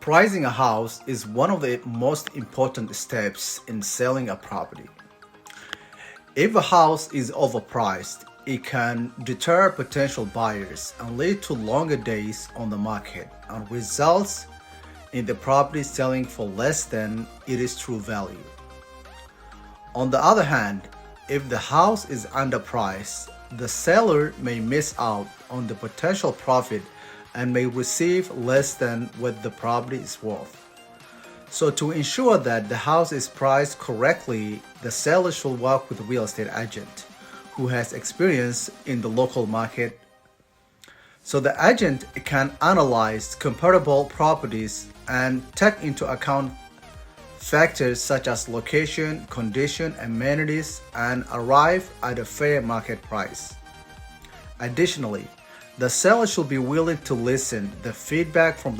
Pricing a house is one of the most important steps in selling a property. If a house is overpriced, it can deter potential buyers and lead to longer days on the market and results in the property selling for less than its true value. On the other hand, if the house is underpriced, the seller may miss out on the potential profit and may receive less than what the property is worth. So to ensure that the house is priced correctly, the seller should work with a real estate agent who has experience in the local market. So the agent can analyze comparable properties and take into account factors such as location, condition, amenities, and arrive at a fair market price. Additionally, the seller should be willing to listen the feedback from the